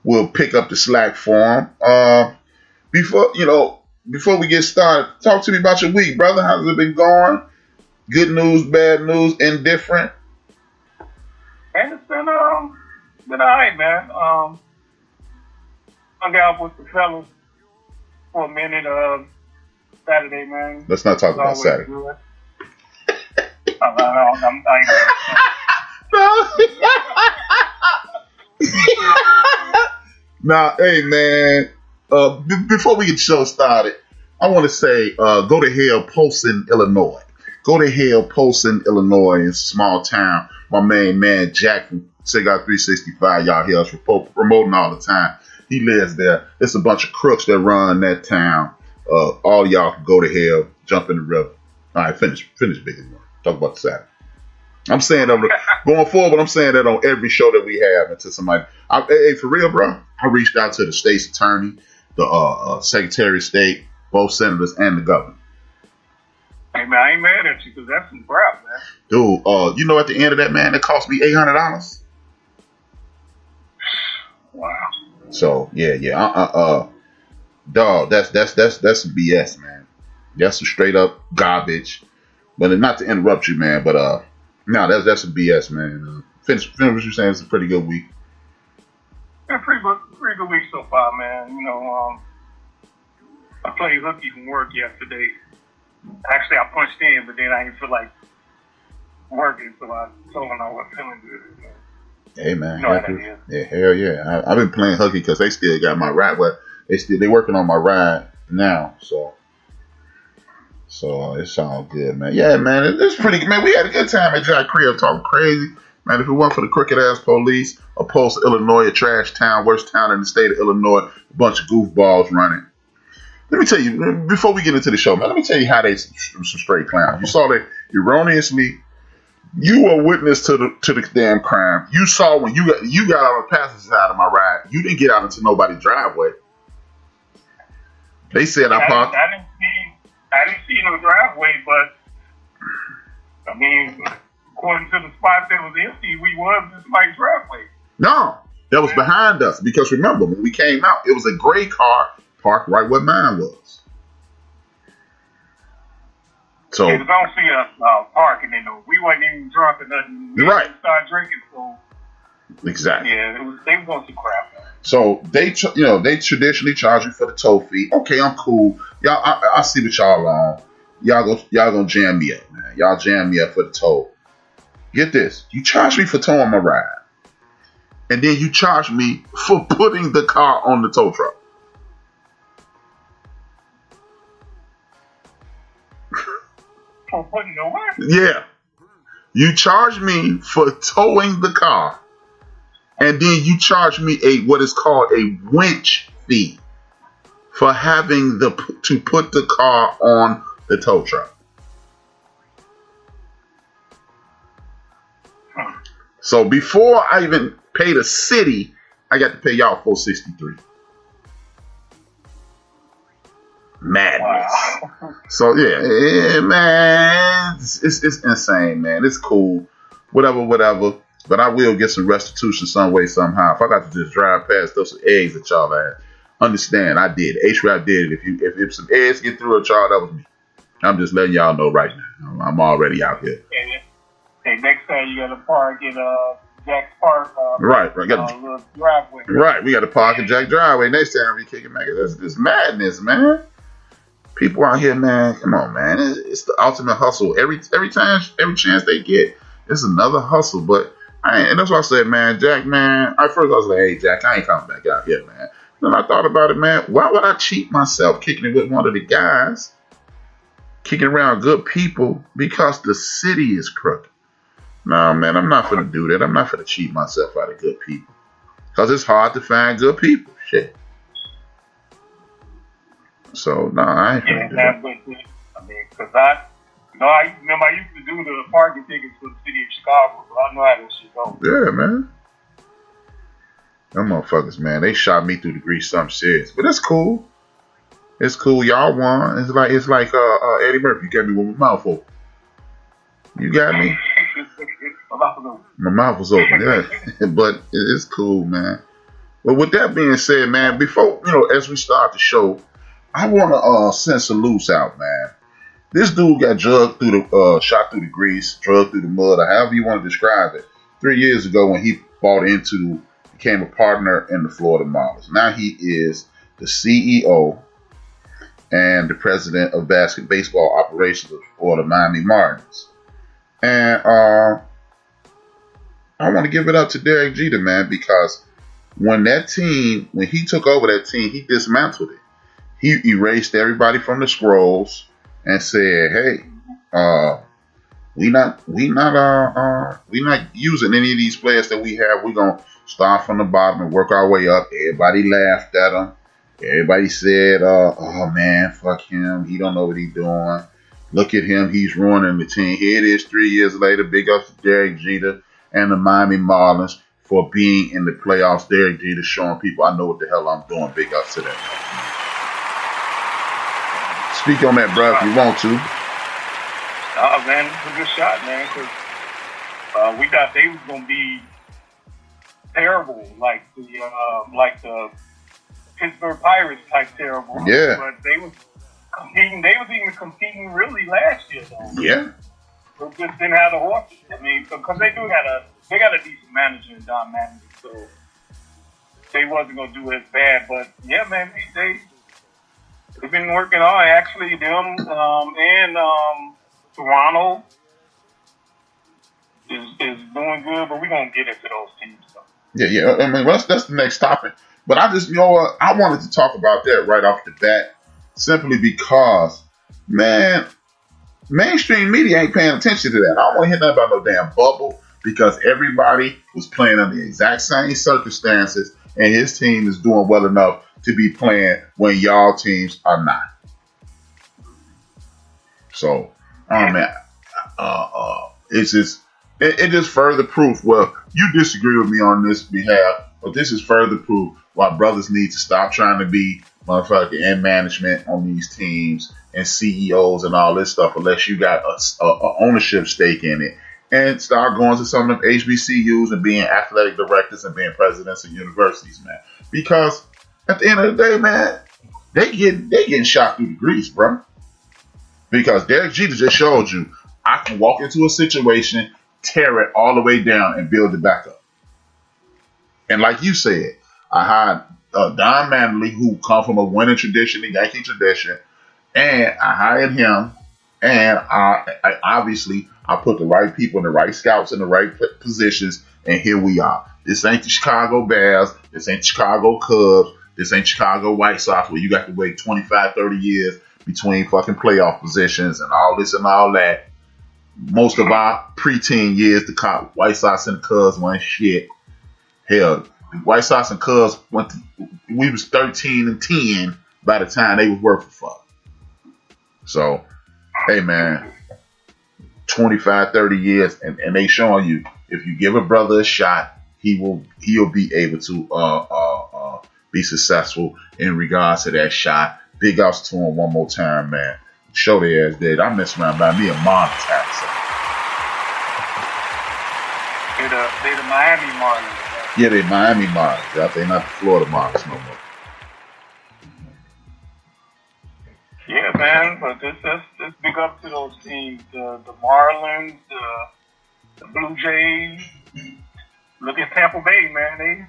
will pick up the slack for him. Before we get started, talk to me about your week, brother. How's it been going? Good news, bad news, indifferent? And it's been all right, man. Hung out with the fellas for a minute Saturday, man. Let's not talk about Saturday. Now, hey, man, before we get the show started, I want to say, go to hell, Polson, Illinois. Go to hell, Polson, Illinois, in a small town. My main man, Jack from Cigar 365, y'all hear us promoting all the time. He lives there. It's a bunch of crooks that run that town. All y'all can go to hell, jump in the river. All right, finish big one. Talk about the Saturday. I'm saying that going forward, I'm saying that on every show that we have until somebody. Hey, for real, bro. I reached out to the state's attorney, the Secretary of State, both senators, and the governor. Hey, man, I ain't mad at you because that's some crap, man. Dude, you know, at the end of that, man, it cost me $800. Wow. So yeah, dog, that's some BS, man. That's some straight up garbage. But not to interrupt you, man, but no, that's some BS, man. Finish what you're saying. It's a pretty good week. Yeah, pretty good week so far, man. You know, I played hooky from work yesterday. Actually, I punched in, but then I didn't feel like working, so I told them I wasn't feeling good. So, hey, man. You know how that is. Yeah, hell yeah. I've been playing hooky because they still got my ride. Well, they working on my ride now, so it's all good, man. Yeah, man, it's pretty good, man. We had a good time at Jack Crib talking crazy. Man, if it weren't for the crooked ass police, opposed to Illinois, a trash town, worst town in the state of Illinois, a bunch of goofballs running. Let me tell you, before we get into the show, man, let me tell you how they some straight clowns. You saw that erroneously. You were witness to the damn crime. You saw when you got out on the passenger side of my ride. You didn't get out into nobody's driveway. They said I parked. I didn't see no driveway, but I mean, according to the spot that was empty, we was in somebody's driveway. No, that was behind us because remember when we came out, it was a gray car parked right where mine was. So they don't see us parking, we wasn't even drunk or nothing. We right. Didn't start drinking, so exactly. Yeah, they was going to crap. So they traditionally charge you for the toll fee. Okay, I'm cool. Y'all, I see what y'all on. Y'all gonna jam me up, man. Y'all jam me up for the toll. Get this. You charge me for towing my ride. And then you charge me for putting the car on the tow truck. For putting the what? Yeah. You charge me for towing the car. And then you charge me what is called a winch fee for having to put the car on the tow truck. So before I even pay the city, I got to pay y'all $463. Madness. Wow. So yeah, man, it's insane, man. It's cool, whatever. But I will get some restitution some way, somehow. If I got to just drive past those eggs that y'all had, understand, I did. HRap did it. If some eggs get through at y'all, that was me. I'm just letting y'all know right now. I'm already out here. Hey, next time you got to park in Jack's Park. Right. Little driveway. Right, we got to park in Jack driveway next time we kicking back. This madness, man. People out here, man. Come on, man. It's the ultimate hustle. Every chance they get, it's another hustle. But and that's why I said, man, Jack, man. I was like, hey, Jack, I ain't coming back out here, man. Then I thought about it, man. Why would I cheat myself kicking it with one of the guys, kicking around good people because the city is crooked? No, man, I'm not finna do that. I'm not finna cheat myself out of good people because it's hard to find good people. Shit. So no, I ain't finna do that. I mean, because I remember I used to do the parking tickets for the city of Chicago, so I know how this shit goes. Yeah, man. Them motherfuckers, man, they shot me through the grease, something serious. But it's cool. It's cool. Y'all won. It's like Eddie Murphy. You got me with my mouth open. You got me. My mouth was open. Yeah, but it's cool, man. Well, with that being said, man, before as we start the show, I want to send salutes out, man. This dude got shot through the grease, drugged through the mud, or however you want to describe it. 3 years ago, when he became a partner in the Florida Marlins. Now he is the CEO and the president of baseball operations for the Miami Marlins. And I want to give it up to Derek Jeter, man, because when he took over that team, he dismantled it. He erased everybody from the scrolls and said, "Hey, we not using any of these players that we have. We're gonna start from the bottom and work our way up." Everybody laughed at him. Everybody said, "Oh man, fuck him. He don't know what he's doing. Look at him. He's ruining the team." Here it is, 3 years later. Big ups to Derek Jeter and the Miami Marlins for being in the playoffs. Derek Jeter showing people I know what the hell I'm doing. Big ups to that. Speak on that, bro, if you want to. Oh man, it's a good shot, man. Because we thought they was gonna be terrible, like the Pittsburgh Pirates type terrible. Yeah. But they was competing. They was even competing really last year, though. Yeah. They just didn't have the horses. I mean, because they got a decent manager in Don Mattingly, so they wasn't gonna do as bad. But yeah, man, they've been working on actually them and Toronto is doing good, but we're gonna get into those teams. So. Yeah. I mean, that's the next topic. But I just, I wanted to talk about that right off the bat, simply because, man, mainstream media ain't paying attention to that. I don't want to hear nothing about no damn bubble, because everybody was playing under the exact same circumstances, and his team is doing well enough to be playing when y'all teams are not. So, man, it's just it just further proof. Well, you disagree with me on this behalf, but this is further proof why brothers need to stop trying to be motherfucking and management on these teams and CEOs and all this stuff, unless you got a ownership stake in it, and start going to some of them HBCUs and being athletic directors and being presidents of universities, man. Because at the end of the day, man, they getting shot through the grease, bro. Because Derek Jeter just showed you, I can walk into a situation, tear it all the way down, and build it back up. And like you said, I hired Don Mattingly, who come from a winning tradition, a Yankee tradition, and I hired him, and I obviously put the right people and the right scouts in the right positions, and here we are. This ain't the Chicago Bears, this ain't the Chicago Cubs, this ain't Chicago White Sox, where you got to wait 25, 30 years between fucking playoff positions and all this and all that. Most of our preteen years, the White Sox and the Cubs weren't shit. Hell, the White Sox and Cubs we was 13-10 by the time they was worth a fuck. So, hey man, 25, 30 years, and they showing you, if you give a brother a shot, he'll be able to be successful in regards to that shot. Big ups to him one more time, man. Show their ass dead. I mess around by me a monster. They the Miami Marlins. Yeah, they Miami Marlins. They not the Florida Marlins no more. Yeah, man, but this big up to those teams. The Marlins, the Blue Jays. Look at Tampa Bay, man.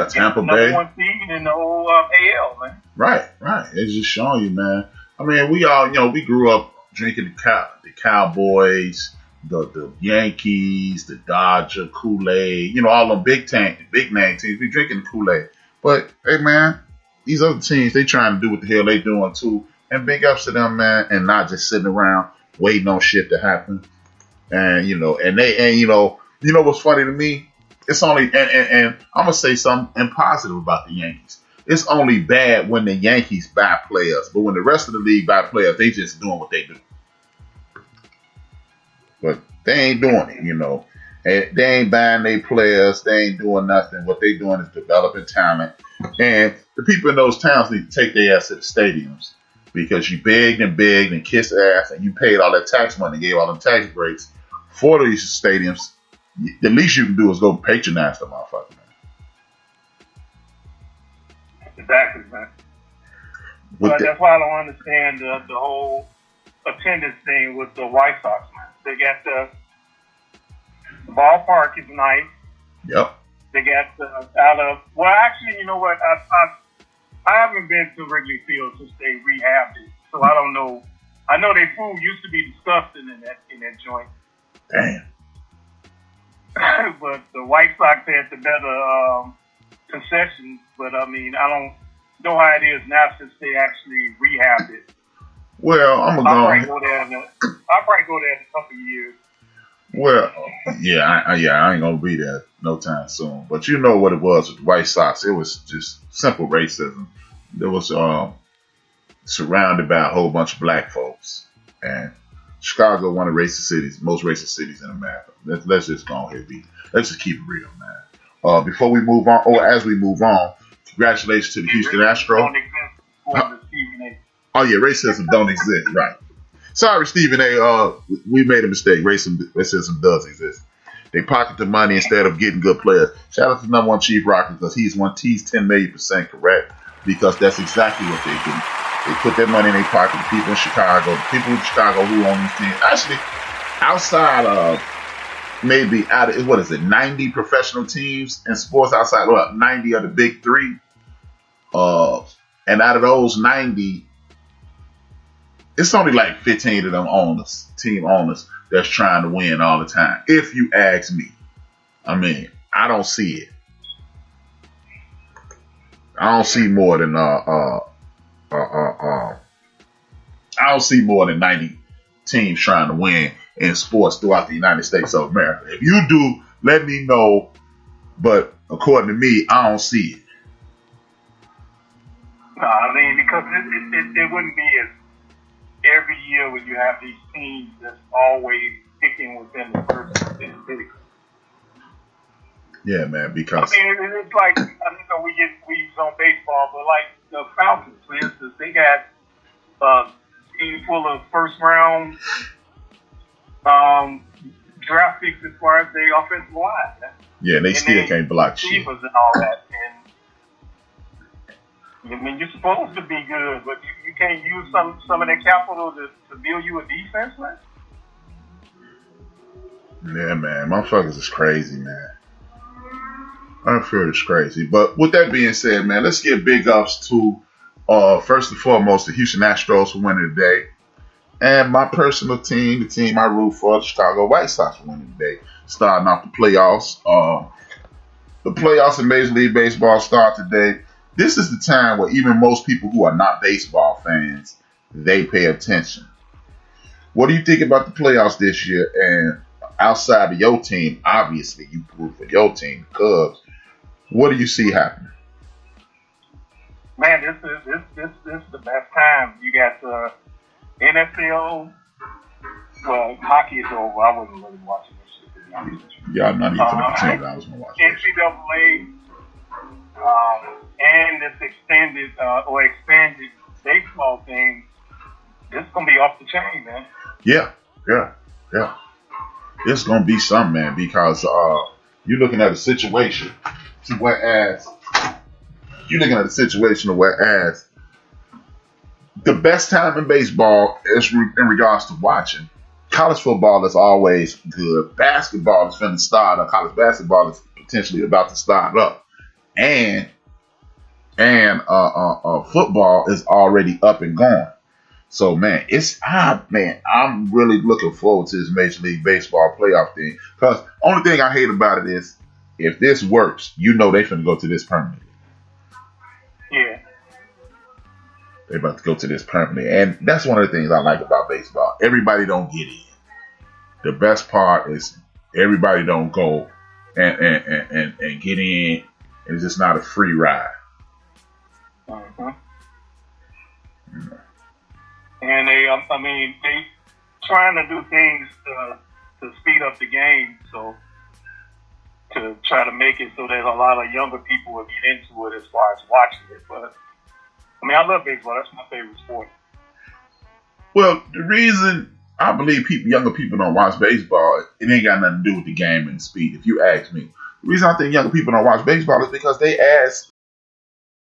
Tampa Bay. Number one seed in the whole AL, man. Right. It's just showing you, man. I mean, we all, we grew up drinking the Cowboys, the Yankees, the Dodger, Kool-Aid, all them big name teams. We drinking the Kool-Aid. But, hey, man, these other teams, they trying to do what the hell they doing, too. And big ups to them, man, and not just sitting around waiting on shit to happen. And, what's funny to me? It's only, and I'm going to say something positive about the Yankees. It's only bad when the Yankees buy players, but when the rest of the league buy players, they just doing what they do. But they ain't doing it, And they ain't buying their players. They ain't doing nothing. What they doing is developing talent. And the people in those towns need to take their ass to the stadiums, because you begged and kissed ass, and you paid all that tax money, gave all them tax breaks for these stadiums. The least you can do is go patronize the motherfucker, man. Exactly, man. But that's why I don't understand the whole attendance thing with the White Sox, man. They got the ballpark is nice. Yep. They got actually, you know what? I haven't been to Wrigley Field since they rehabbed it, so I don't know. I know their food used to be disgusting in that joint. Damn. But the White Sox had the better concessions. But I mean, I don't know how it is now since they actually rehabbed it. Well, I'll probably go there in a couple of years. Well, I ain't gonna be there no time soon. But you know what it was with the White Sox? It was just simple racism. There was surrounded by a whole bunch of black folks, and Chicago, one of the most racist cities in America. Let's just go ahead let's just keep it real, man. Before we move on, or as we move on, congratulations to the Houston Astros. Oh yeah, racism don't exist, right? Sorry, Stephen A. We made a mistake. Racism does exist. They pocket the money instead of getting good players. Shout out to number one Chief Rocker because he's 10 million% correct, because that's exactly what they do. They put their money in their pocket. The people in Chicago who own these teams. Actually, outside of maybe 90 professional teams in sports, outside 90 of the big three. And out of those 90, it's only like 15 of them team owners, that's trying to win all the time. If you ask me, I mean, I don't see it. I don't see more than I don't see more than 90 teams trying to win in sports throughout the United States of America. If you do, let me know. But according to me, I don't see it. No, I mean, because it wouldn't be as every year when you have these teams that's always sticking within the first city. Yeah, man, because I mean, it's like, I know we use on baseball, but like the Falcons, for instance, they got a team full of first round draft picks as far as the offensive line. Yeah, they still can't block shit. And all that. And I mean, you're supposed to be good, but you can't use some of that capital to build you a defense, man. Yeah, man, motherfuckers is crazy, man. I feel it's crazy. But with that being said, man, let's give big ups to first and foremost the Houston Astros for winning today. And my personal team, the team I root for, the Chicago White Sox, for winning today. Starting off the playoffs. The playoffs in Major League Baseball start today. This is the time where even most people who are not baseball fans, they pay attention. What do you think about the playoffs this year? And outside of your team, obviously you root for your team, the Cubs. What do you see happening? Man, this is the best time. You got the NFL. Well, hockey is over. I wasn't really watching this shit, to be honest with you. Yeah, I'm not even going to pretend I was going to watch it. NCAA, and this extended or expanded baseball thing, this is going to be off the chain, man. Yeah. It's going to be something, man, because you're looking at a situation whereas the best time in baseball is in regards to watching. College football is always good. Basketball is going to start up. College basketball is potentially about to start up. And football is already up and going. So, man, I'm really looking forward to this Major League Baseball playoff thing. Because only thing I hate about it is, if this works, you know they finna go to this permanently. Yeah. They about to go to this permanently. And that's one of the things I like about baseball. Everybody don't get in. The best part is everybody don't go and get in. And it's just not a free ride. Uh-huh. Yeah. And they trying to do things to speed up the game, so to try to make it so that a lot of younger people will get into it as far as watching it. But I mean, I love baseball. That's my favorite sport. Well, the reason I believe younger people don't watch baseball, it ain't got nothing to do with the game and the speed. If you ask me, the reason I think younger people don't watch baseball is because they ass